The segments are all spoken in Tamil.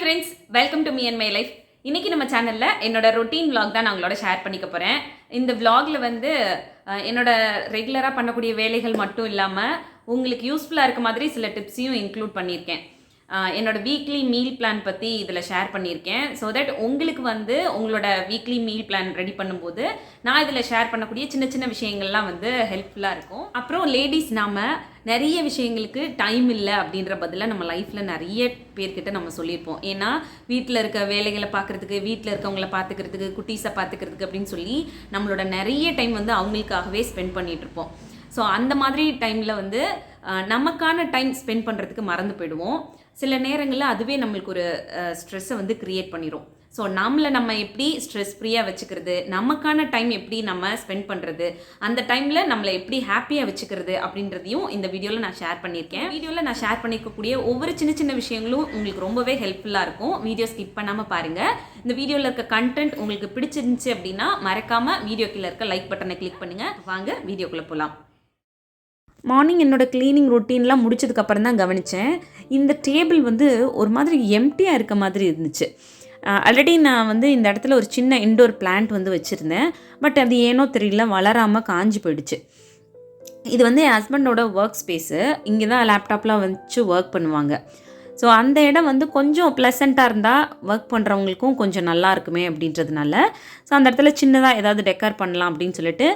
Friends, welcome to me and my life. இன்றைக்கி நம்ம சேனலில் என்னோட ரொட்டீன் விலாக் தான் நான் உங்களோட ஷேர் பண்ணிக்க போகிறேன். இந்த விலாகில் வந்து என்னோட ரெகுலராக பண்ணக்கூடிய வேலைகள் மட்டும் இல்லாமல் உங்களுக்கு யூஸ்ஃபுல்லாக இருக்க மாதிரி சில டிப்ஸையும் இன்க்ளூட் பண்ணியிருக்கேன். என்னோட வீக்லி மீல் பிளான் பற்றி இதில் ஷேர் பண்ணியிருக்கேன். ஸோ தட் உங்களுக்கு வந்து உங்களோட வீக்லி மீல் பிளான் ரெடி பண்ணும்போது நான் இதில் ஷேர் பண்ணக்கூடிய சின்ன சின்ன விஷயங்கள்லாம் வந்து ஹெல்ப்ஃபுல்லாக இருக்கும். அப்புறம் லேடிஸ் நாம் நிறைய விஷயங்களுக்கு டைம் இல்லை அப்படின்ற பதிலாக நம்ம லைஃப்பில் நிறைய பேர்கிட்ட நம்ம சொல்லியிருப்போம். ஏன்னா வீட்டில் இருக்க வேலைகளை பார்க்குறதுக்கு, வீட்டில் இருக்கவங்கள பார்த்துக்கிறதுக்கு, குட்டீஸை பார்த்துக்கிறதுக்கு அப்படின்னு சொல்லி நம்மளோட நிறைய டைம் வந்து அவங்களுக்காகவே ஸ்பெண்ட் பண்ணிகிட்ருப்போம். ஸோ அந்த மாதிரி டைமில் வந்து நமக்கான டைம் ஸ்பெண்ட் பண்ணுறதுக்கு மறந்து போயிடுவோம். சில நேரங்களில் அதுவே நம்மளுக்கு ஒரு ஸ்ட்ரெஸ்ஸை வந்து க்ரியேட் பண்ணிடும். ஸோ நம்ம எப்படி ஸ்ட்ரெஸ் ஃப்ரீயாக வச்சுக்கிறது, நமக்கான டைம் எப்படி நம்ம ஸ்பெண்ட் பண்ணுறது, அந்த டைமில் நம்மளை எப்படி ஹாப்பியாக வச்சுக்கிறது அப்படின்றதையும் இந்த வீடியோவில் நான் ஷேர் பண்ணியிருக்கேன். வீடியோவில் நான் ஷேர் பண்ணியிருக்கக்கூடிய ஒவ்வொரு சின்ன சின்ன விஷயங்களும் உங்களுக்கு ரொம்பவே ஹெல்ப்ஃபுல்லாக இருக்கும். வீடியோ ஸ்கிப் பண்ணாமல் பாருங்கள். இந்த வீடியோவில் இருக்க கண்டென்ட் உங்களுக்கு பிடிச்சிருந்துச்சு அப்படின்னா மறக்காமல் வீடியோ கீழே இருக்க லைக் பட்டனை கிளிக் பண்ணுங்கள். வாங்க வீடியோக்குள்ளே போகலாம். மார்னிங் என்னோடய க்ளீனிங் ரொட்டீன்லாம் முடிச்சதுக்கப்புறம் தான் கவனித்தேன், இந்த டேபிள் வந்து ஒரு மாதிரி எம்டியாக இருக்க மாதிரி இருந்துச்சு. ஆல்ரெடி நான் வந்து இந்த இடத்துல ஒரு சின்ன இன்டோர் பிளான்ட் வந்து வச்சுருந்தேன். பட் அது ஏனோ தெரியல, வளராமல் காஞ்சி போயிடுச்சு. இது வந்து என் ஹஸ்பண்டோட ஒர்க் ஸ்பேஸு. இங்கே தான் லேப்டாப்லாம் வச்சு ஒர்க் பண்ணுவாங்க. ஸோ அந்த இடம் வந்து கொஞ்சம் ப்ளசண்ட்டாக இருந்தால் ஒர்க் பண்ணுறவங்களுக்கும் கொஞ்சம் நல்லா இருக்குமே அப்படின்றதுனால ஸோ அந்த இடத்துல சின்னதாக ஏதாவது டெக்கர் பண்ணலாம் அப்படின்னு சொல்லிட்டு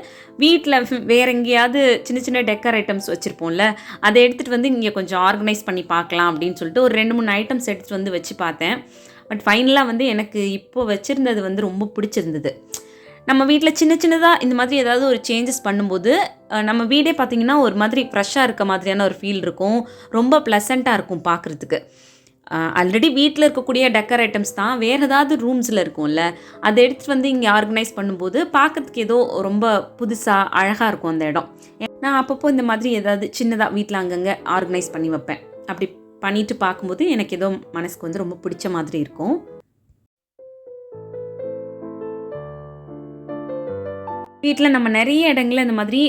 வீட்டில் வேறு எங்கேயாவது சின்ன சின்ன டெக்கர் ஐட்டம்ஸ் வச்சுருப்போம்ல, அதை எடுத்துகிட்டு வந்து இங்கே கொஞ்சம் ஆர்கனைஸ் பண்ணி பார்க்கலாம் அப்படின்னு சொல்லிட்டு ஒரு 2-3 ஐட்டம்ஸ் எடுத்துகிட்டு வந்து வச்சு பார்த்தேன். பட் ஃபைனலாக வந்து எனக்கு இப்போது வச்சுருந்தது வந்து ரொம்ப பிடிச்சிருந்தது. நம்ம வீட்டில் சின்ன சின்னதாக இந்த மாதிரி ஏதாவது ஒரு சேஞ்சஸ் பண்ணும்போது நம்ம வீடே பார்த்திங்கன்னா ஒரு மாதிரி ஃப்ரெஷ்ஷாக இருக்க மாதிரியான ஒரு ஃபீல் இருக்கும். ரொம்ப ப்ளசண்ட்டாக இருக்கும் பார்க்குறதுக்கு. ஆல்ரெடி வீட்டில் இருக்கக்கூடிய டெக்கர் ஐட்டம்ஸ் தான் வேறு ஏதாவது ரூம்ஸில் இருக்கும்ல, அதை எடுத்துகிட்டு வந்து இங்கே ஆர்கனைஸ் பண்ணும்போது பார்க்குறதுக்கு ஏதோ ரொம்ப புதுசாக அழகாக இருக்கும் அந்த இடம். நான் அப்பப்போ இந்த மாதிரி ஏதாவது சின்னதாக வீட்டில் அங்கங்கே ஆர்கனைஸ் பண்ணி வைப்பேன். அப்படி பண்ணிவிட்டு பார்க்கும்போது எனக்கு ஏதோ மனசுக்கு வந்து ரொம்ப பிடிச்ச மாதிரி இருக்கும். வீட்டில் நம்ம நிறைய இடங்களில் இந்த மாதிரி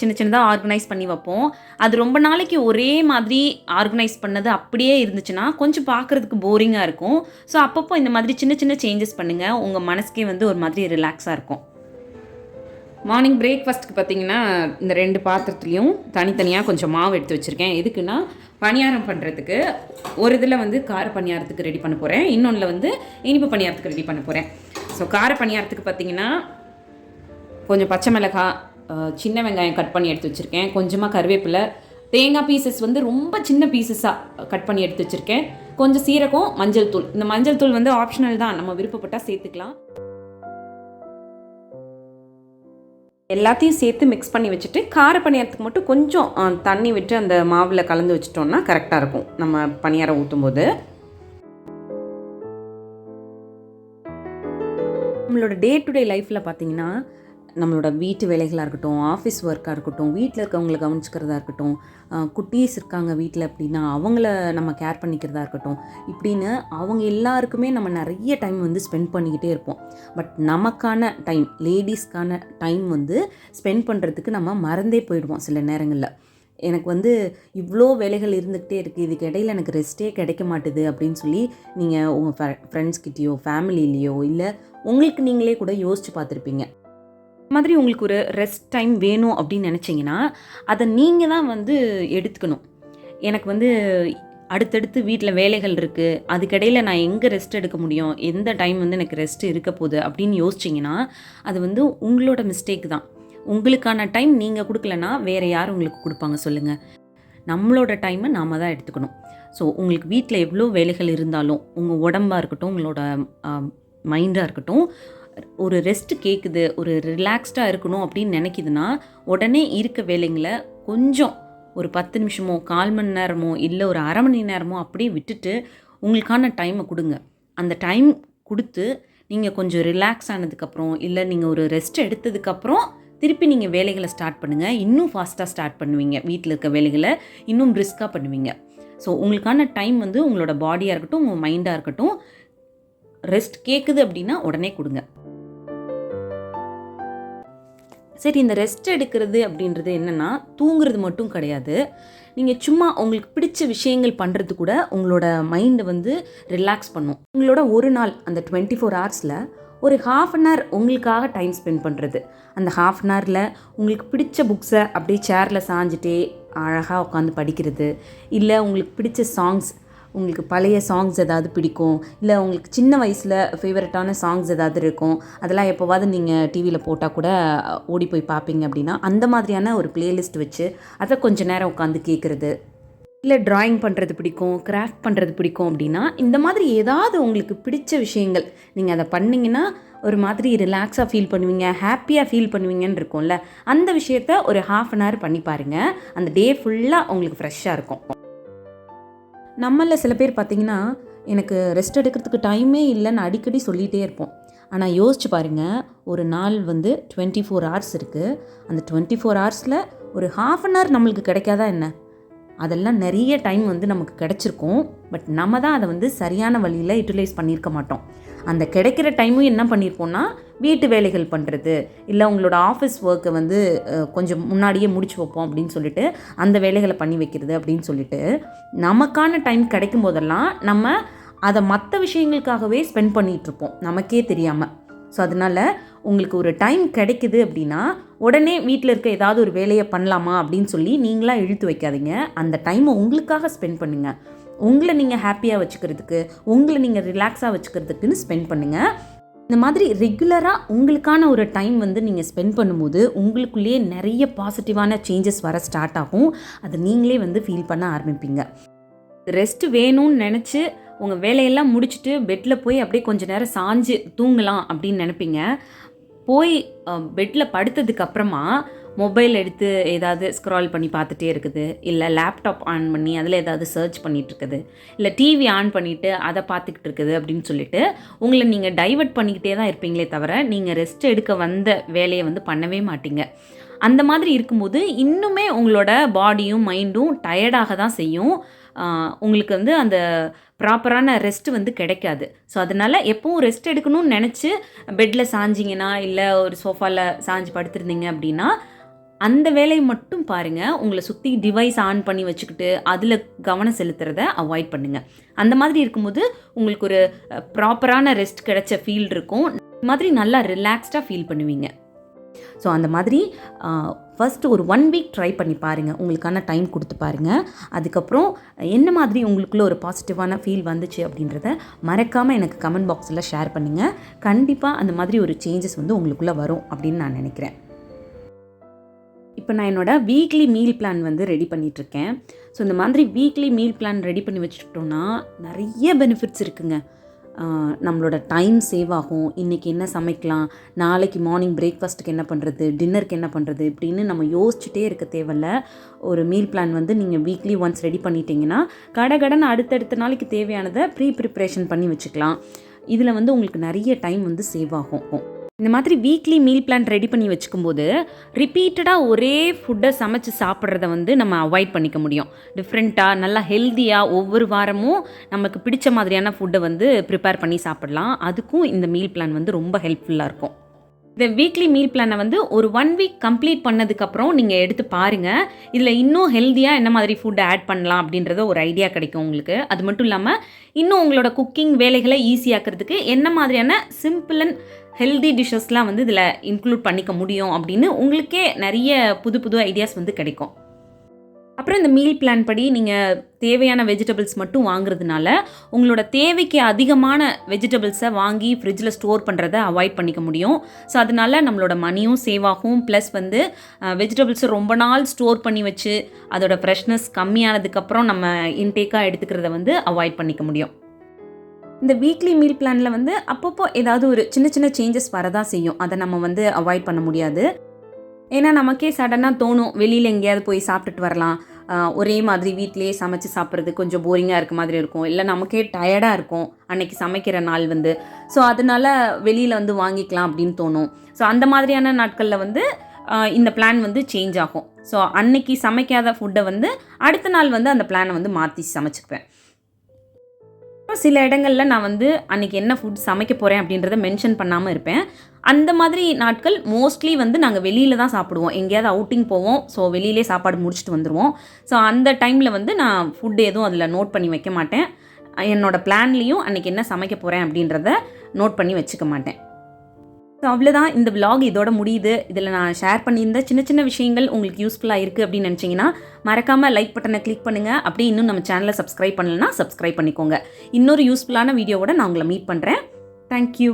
சின்ன சின்னதாக ஆர்கனைஸ் பண்ணி வைப்போம். அது ரொம்ப நாளைக்கு ஒரே மாதிரி ஆர்கனைஸ் பண்ணது அப்படியே இருந்துச்சுன்னா கொஞ்சம் பார்க்குறதுக்கு போரிங்காக இருக்கும். ஸோ அப்பப்போ இந்த மாதிரி சின்ன சின்ன சேஞ்சஸ் பண்ணுங்கள், உங்கள் மனசுக்கே வந்து ஒரு மாதிரி ரிலாக்ஸாக இருக்கும். மார்னிங் பிரேக்ஃபாஸ்ட்டுக்கு பார்த்திங்கன்னா இந்த 2 பாத்திரத்துலேயும் தனித்தனியாக கொஞ்சம் மாவு எடுத்து வச்சுருக்கேன். எதுக்குன்னா பணியாரம் பண்ணுறதுக்கு. ஒரு இதில் வந்து கார பணியாரத்துக்கு ரெடி பண்ண போகிறேன், இன்னொன்றில் வந்து இனிப்பு பணியாரத்துக்கு ரெடி பண்ண போகிறேன். ஸோ கார பணியாரத்துக்கு பார்த்திங்கன்னா கொஞ்சம் பச்சை மிளகாய், சின்ன வெங்காயம் கட் பண்ணி எடுத்து வச்சுருக்கேன், கொஞ்சமாக கருவேப்பிலை, தேங்காய் பீசஸ் வந்து ரொம்ப சின்ன பீசஸாக கட் பண்ணி எடுத்து வச்சுருக்கேன், கொஞ்சம் சீரகம், மஞ்சள் தூள். இந்த மஞ்சள் தூள் வந்து ஆப்ஷனல் தான், நம்ம விருப்பப்பட்டால் சேர்த்துக்கலாம். எல்லாத்தையும் சேர்த்து மிக்ஸ் பண்ணி வச்சுட்டு கார பணியாரத்துக்கு மட்டும் கொஞ்சம் தண்ணி விட்டு அந்த மாவில் கலந்து வச்சிட்டோம்னா கரெக்டாக இருக்கும் நம்ம பணியாரம் ஊற்றும் போது. நம்மளோட டே டு டே லைஃப்பில் பார்த்திங்கன்னா நம்மளோட வீட்டு வேலைகளாக இருக்கட்டும், ஆஃபீஸ் ஒர்க்காக இருக்கட்டும், வீட்டில் இருக்கவங்களை கவனிச்சுக்கிறதா இருக்கட்டும், குட்டீஸ் இருக்காங்க வீட்டில் அப்படின்னா அவங்கள நம்ம கேர் பண்ணிக்கிறதா இருக்கட்டும், இப்படின்னு அவங்க எல்லாருக்குமே நம்ம நிறைய டைம் வந்து ஸ்பெண்ட் பண்ணிக்கிட்டே இருப்போம். பட் நமக்கான டைம், லேடிஸ்க்கான டைம் வந்து ஸ்பெண்ட் பண்ணுறதுக்கு நம்ம மறந்தே போயிடுவோம் சில நேரங்களில். எனக்கு வந்து இவ்வளோ வேலைகள் இருந்துக்கிட்டே இருக்குது, இதுக்கு இடையில் எனக்கு ரெஸ்ட்டே கிடைக்க மாட்டுது அப்படின்னு சொல்லி நீங்கள் உங்கள் ஃப்ரெண்ட்ஸ்கிட்டேயோ ஃபேமிலிலேயோ இல்லை உங்களுக்கு நீங்களே கூட யோசித்து பார்த்துருப்பீங்க. மாதிரி உங்களுக்கு ஒரு ரெஸ்ட் டைம் வேணும் அப்படின்னு நினச்சிங்கன்னா அதை நீங்கள் தான் வந்து எடுத்துக்கணும். எனக்கு வந்து அடுத்தடுத்து வீட்டில் வேலைகள் இருக்குது, அதுக்கிடையில் நான் எங்கே ரெஸ்ட் எடுக்க முடியும், எந்த டைம் வந்து எனக்கு ரெஸ்ட் இருக்க போகுது அப்படின்னு யோசிச்சிங்கன்னா அது வந்து உங்களோட மிஸ்டேக் தான். உங்களுக்கான டைம் நீங்கள் கொடுக்கலன்னா வேறு யார் உங்களுக்கு கொடுப்பாங்க சொல்லுங்கள்? நம்மளோட டைமை நாம் தான் எடுத்துக்கணும். ஸோ உங்களுக்கு வீட்டில் எவ்வளோ வேலைகள் இருந்தாலும் உங்கள் உடம்பாக இருக்கட்டும், உங்களோட மைண்டாக இருக்கட்டும், ஒரு ரெஸ்ட்டு கேட்குது, ஒரு ரிலாக்ஸ்டாக இருக்கணும் அப்படின்னு நினைக்கிதுன்னா உடனே இருக்க வேலைங்களை கொஞ்சம் ஒரு 10 நிமிஷமோ 1/4 மணி நேரமோ இல்லை ஒரு அரை மணி நேரமோ அப்படியே விட்டுட்டு உங்களுக்கான டைமை கொடுங்க. அந்த டைம் கொடுத்து நீங்கள் கொஞ்சம் ரிலாக்ஸ் ஆனதுக்கப்புறம் இல்லை நீங்கள் ஒரு ரெஸ்ட் எடுத்ததுக்கப்புறம் திருப்பி நீங்கள் வேலைகளை ஸ்டார்ட் பண்ணுங்கள். இன்னும் ஃபாஸ்ட்டாக ஸ்டார்ட் பண்ணுவீங்க, வீட்டில் இருக்க வேலைகளை இன்னும் பிரிஸ்காக பண்ணுவீங்க. ஸோ உங்களுக்கான டைம் வந்து உங்களோட பாடியாக இருக்கட்டும், உங்கள் மைண்டாக இருக்கட்டும், ரெஸ்ட் கேட்குது அப்படின்னா உடனே கொடுங்க. சரி, இந்த ரெஸ்ட் எடுக்கிறது அப்படின்றது என்னென்னா தூங்குறது மட்டும் கிடையாது. நீங்கள் சும்மா உங்களுக்கு பிடிச்ச விஷயங்கள் பண்ணுறது கூட உங்களோட மைண்டை வந்து ரிலாக்ஸ் பண்ணும். உங்களோட ஒரு நாள் அந்த 24 ஹவர்ஸில் ஒரு ½ உங்களுக்காக டைம் ஸ்பெண்ட் பண்ணுறது. அந்த ½ உங்களுக்கு பிடிச்ச புக்ஸை அப்படியே சேரில் சாஞ்சிட்டே அழகாக உட்காந்து படிக்கிறது, இல்லை உங்களுக்கு பிடிச்ச சாங்ஸ், உங்களுக்கு பழைய சாங்ஸ் ஏதாவது பிடிக்கும், இல்லை உங்களுக்கு சின்ன வயசில் ஃபேவரட்டான சாங்ஸ் ஏதாவது இருக்கும், அதெல்லாம் எப்போவாவது நீங்கள் டிவியில் போட்டால் கூட ஓடி போய் பார்ப்பீங்க அப்படின்னா, அந்த மாதிரியான ஒரு பிளேலிஸ்ட் வச்சு அதை கொஞ்சம் நேரம் உட்காந்து கேட்குறது. இல்லை ட்ராயிங் பண்ணுறது பிடிக்கும், கிராஃப்ட் பண்ணுறது பிடிக்கும் அப்படின்னா, இந்த மாதிரி ஏதாவது உங்களுக்கு பிடிச்ச விஷயங்கள் நீங்கள் அதை பண்ணிங்கன்னா ஒரு மாதிரி ரிலாக்ஸாக ஃபீல் பண்ணுவீங்க, ஹாப்பியாக ஃபீல் பண்ணுவீங்கன்னு இருக்கும்ல. அந்த விஷயத்த ஒரு ½ பண்ணி பாருங்கள். அந்த டே ஃபுல்லாக உங்களுக்கு ஃப்ரெஷ்ஷாக இருக்கும். நம்மளில் சில பேர் பார்த்திங்கன்னா, எனக்கு ரெஸ்ட் எடுக்கிறதுக்கு டைமே இல்லைன்னு அடிக்கடி சொல்லிகிட்டே இருப்போம். ஆனால் யோசிச்சு பாருங்கள், ஒரு நாள் வந்து 24 ஹவர்ஸ் இருக்குது. அந்த 24 ஹவர்ஸில் ஒரு ½ நம்மளுக்கு கிடைக்காதா என்ன? அதெல்லாம் நிறைய டைம் வந்து நமக்கு கிடச்சிருக்கும். பட் நம்ம தான் அதை வந்து சரியான வழியில் யூட்டிலைஸ் பண்ணியிருக்க மாட்டோம். அந்த கிடைக்கிற டைமும் என்ன பண்ணியிருப்போம்னா, வீட்டு வேலைகள் பண்ணுறது, இல்லை உங்களோட ஆஃபீஸ் ஒர்க்கை வந்து கொஞ்சம் முன்னாடியே முடிச்சு வைப்போம் அப்படின்னு சொல்லிட்டு அந்த வேலைகளை பண்ணி வைக்கிறது அப்படின்னு சொல்லிட்டு நமக்கான டைம் கிடைக்கும் போதெல்லாம் நம்ம அதை மற்ற விஷயங்களுக்காகவே ஸ்பெண்ட் பண்ணிகிட்ருப்போம் நமக்கே தெரியாமல். ஸோ அதனால் உங்களுக்கு ஒரு டைம் கிடைக்குது அப்படின்னா உடனே வீட்டில் இருக்க ஏதாவது ஒரு வேலையை பண்ணலாமா அப்படின்னு சொல்லி நீங்களாக இழுத்து வைக்காதீங்க. அந்த டைமை உங்களுக்காக ஸ்பெண்ட் பண்ணுங்கள். உங்களை நீங்கள் ஹாப்பியாக வச்சுக்கிறதுக்கு, உங்களை நீங்கள் ரிலாக்ஸாக வச்சுக்கிறதுக்குன்னு ஸ்பெண்ட் பண்ணுங்கள். இந்த மாதிரி ரெகுலராக உங்களுக்கான ஒரு டைம் வந்து நீங்கள் ஸ்பெண்ட் பண்ணும்போது உங்களுக்குள்ளேயே நிறைய பாசிட்டிவான சேஞ்சஸ் வர ஸ்டார்ட் ஆகும். அதை நீங்களே வந்து ஃபீல் பண்ண ஆரம்பிப்பீங்க. ரெஸ்ட் வேணும்னு நினச்சி உங்கள் வேலையெல்லாம் முடிச்சுட்டு பெட்டில் போய் அப்படியே கொஞ்சம் நேரம் சாஞ்சு தூங்கலாம் அப்படின்னு நினைப்பீங்க. போய் பெட்டில் படுத்ததுக்கப்புறமா மொபைல் எடுத்து ஏதாவது ஸ்க்ரால் பண்ணி பார்த்துட்டே இருக்குது, இல்லை லேப்டாப் ஆன் பண்ணி அதில் ஏதாவது சர்ச் பண்ணிகிட்டு இருக்குது, இல்லை டிவி ஆன் பண்ணிவிட்டு அதை பார்த்துக்கிட்டு இருக்குது அப்படின்னு சொல்லிட்டு உங்களை நீங்கள் டைவர்ட் பண்ணிக்கிட்டே தான் இருப்பீங்களே தவிர நீங்கள் ரெஸ்ட் எடுக்க வந்த வேலையை வந்து பண்ணவே மாட்டீங்க. அந்த மாதிரி இருக்கும்போது இன்னுமே உங்களோட பாடியும் மைண்டும் டயர்டாக தான் செய்யும். உங்களுக்கு வந்து அந்த ப்ராப்பரான ரெஸ்ட் வந்து கிடைக்காது. ஸோ அதனால் எப்போவும் ரெஸ்ட் எடுக்கணும்னு நினச்சி பெட்டில் சாஞ்சிங்கன்னா, இல்லை ஒரு சோஃபாவில் சாஞ்சு படுத்துருந்தீங்க அப்படின்னா அந்த வேலையை மட்டும் பாருங்கள். உங்களை சுற்றி டிவைஸ் ஆன் பண்ணி வச்சுக்கிட்டு அதில் கவனம் செலுத்துறதை அவாய்ட் பண்ணுங்கள். அந்த மாதிரி இருக்கும்போது உங்களுக்கு ஒரு ப்ராப்பரான ரெஸ்ட் கிடைச்ச ஃபீல் இருக்கும். இந்த மாதிரி நல்லா ரிலாக்ஸ்டாக ஃபீல் பண்ணுவீங்க. ஸோ அந்த மாதிரி ஃபஸ்ட்டு ஒரு 1 வீக் ட்ரை பண்ணி பாருங்கள். உங்களுக்கான டைம் கொடுத்து பாருங்கள். அதுக்கப்புறம் என்ன மாதிரி உங்களுக்குள்ளே ஒரு பாசிட்டிவான ஃபீல் வந்துச்சு அப்படின்றத மறக்காமல் எனக்கு கமெண்ட் பாக்ஸில் ஷேர் பண்ணுங்கள். கண்டிப்பாக அந்த மாதிரி ஒரு சேஞ்சஸ் வந்து உங்களுக்குள்ளே வரும் அப்படின்னு நான் நினைக்கிறேன். இப்போ நான் என்னோடய வீக்லி மீல் பிளான் வந்து ரெடி பண்ணிகிட்ருக்கேன். ஸோ இந்த மாதிரி வீக்லி மீல் பிளான் ரெடி பண்ணி வச்சுக்கிட்டோன்னா நிறைய பெனிஃபிட்ஸ் இருக்குங்க. நம்மளோட டைம் சேவ் ஆகும். இன்றைக்கி என்ன சமைக்கலாம், நாளைக்கு மார்னிங் பிரேக்ஃபாஸ்ட்டுக்கு என்ன பண்ணுறது, டின்னருக்கு என்ன பண்ணுறது இப்படின்னு நம்ம யோசிச்சுட்டே இருக்க தேவையில்ல. ஒரு மீல் பிளான் வந்து நீங்கள் வீக்லி ஒன்ஸ் ரெடி பண்ணிட்டீங்கன்னா கடகடன்னு அடுத்தடுத்த நாளைக்கு தேவையானதை ப்ரிப்ரேஷன் பண்ணி வச்சுக்கலாம். இதில் வந்து உங்களுக்கு நிறைய டைம் வந்து சேவ் ஆகும். இந்த மாதிரி வீக்லி மீல் பிளான் ரெடி பண்ணி வச்சுக்கும்போது ரிப்பீட்டடாக ஒரே ஃபுட்டை சமைச்சு சாப்பிட்றத வந்து நம்ம அவாய்ட் பண்ணிக்க முடியும். டிஃப்ரெண்ட்டாக நல்லா ஹெல்த்தியாக ஒவ்வொரு வாரமும் நமக்கு பிடிச்ச மாதிரியான ஃபுட்டை வந்து ப்ரிப்பேர் பண்ணி சாப்பிடலாம். அதுக்கும் இந்த மீல் பிளான் வந்து ரொம்ப ஹெல்ப்ஃபுல்லாக இருக்கும். இந்த வீக்லி மீல் பிளானை வந்து ஒரு 1 வீக் கம்ப்ளீட் பண்ணதுக்கப்புறம் நீங்கள் எடுத்து பாருங்கள். இதில் இன்னும் ஹெல்த்தியாக என்ன மாதிரி ஃபுட்டை ஆட் பண்ணலாம் அப்படின்றத ஒரு ஐடியா கிடைக்கும் உங்களுக்கு. அது மட்டும் இல்லாமல் இன்னும் உங்களோட குக்கிங் வேலைகளை ஈஸியாக்கிறதுக்கு என்ன மாதிரியான சிம்பிள் அண்ட் ஹெல்தி டிஷ்ஷஸ்லாம் வந்து இதில் இன்க்ளூட் பண்ணிக்க முடியும் அப்படின்னு உங்களுக்கே நிறைய புது புது ஐடியாஸ் வந்து கிடைக்கும். அப்புறம் இந்த மீல் பிளான் படி நீங்கள் தேவையான வெஜிடபிள்ஸ் மட்டும் வாங்குறதுனால உங்களோட தேவைக்கு அதிகமான வெஜிடபிள்ஸை வாங்கி ஃப்ரிட்ஜில் ஸ்டோர் பண்ணுறதை அவாய்ட் பண்ணிக்க முடியும். ஸோ அதனால் நம்மளோட மணியும் சேவ் ஆகும். ப்ளஸ் வந்து வெஜிடபிள்ஸை ரொம்ப நாள் ஸ்டோர் பண்ணி வச்சு அதோட ஃப்ரெஷ்னஸ் கம்மியானதுக்கப்புறம் நம்ம இன்டேக்காக எடுத்துக்கிறத வந்து அவாய்ட் பண்ணிக்க முடியும். இந்த வீக்லி மீல் பிளானில் வந்து அப்பப்போ ஏதாவது ஒரு சின்ன சின்ன சேஞ்சஸ் வரதான் செய்யும். அதை நம்ம வந்து அவாய்ட் பண்ண முடியாது. ஏன்னா நமக்கே சடனாக தோணும் வெளியில் எங்கேயாவது போய் சாப்பிட்டுட்டு வரலாம், ஒரே மாதிரி வீட்டிலேயே சமைச்சு சாப்பிட்றது கொஞ்சம் போரிங்காக இருக்க மாதிரி இருக்கும், இல்லை நமக்கே டயர்டாக இருக்கும் அன்னைக்கு சமைக்கிற நாள் வந்து. ஸோ அதனால் வெளியில் வந்து வாங்கிக்கலாம் அப்படின்னு தோணும். ஸோ அந்த மாதிரியான நாட்களில் வந்து இந்த பிளான் வந்து சேஞ்ச் ஆகும். ஸோ அன்னைக்கு சமைக்காத ஃபுட்டை வந்து அடுத்த நாள் வந்து அந்த பிளானை வந்து மாற்றி சமைச்சுக்குவேன். சில இடங்களில் நான் வந்து அன்றைக்கி என்ன ஃபுட் சமைக்க போகிறேன் அப்படின்றத மென்ஷன் பண்ணாமல் இருப்பேன். அந்த மாதிரி நாட்கள் மோஸ்ட்லி வந்து நாங்கள் வெளியில் தான் சாப்பிடுவோம். எங்கேயாவது அவுட்டிங் போவோம். ஸோ வெளியிலே சாப்பாடு முடிச்சுட்டு வந்துடுவோம். ஸோ அந்த டைமில் வந்து நான் ஃபுட் எதுவும் அதில் நோட் பண்ணி வைக்க மாட்டேன். என்னோடய பிளான்லேயும் அன்றைக்கி என்ன சமைக்க போகிறேன் அப்படின்றத நோட் பண்ணி வச்சுக்க மாட்டேன். ஸோ அவ்வளோதான், இந்த விலாக் இதோட முடியுது. இதில் நான் ஷேர் பண்ணியிருந்த சின்ன சின்ன விஷயங்கள் உங்களுக்கு யூஸ்ஃபுல்லாக இருக்குது அப்படின்னு நினச்சிங்கன்னா மறக்காமல் லைக் பட்டனை கிளிக் பண்ணுங்கள். அப்படியே இன்னும் நம்ம சேனலை சப்ஸ்கிரைப் பண்ணலைன்னா சப்ஸ்கிரைப் பண்ணிக்கோங்க. இன்னொரு யூஸ்ஃபுல்லான வீடியோவோட நான் உங்களை மீட் பண்ணுறேன். தேங்க்யூ.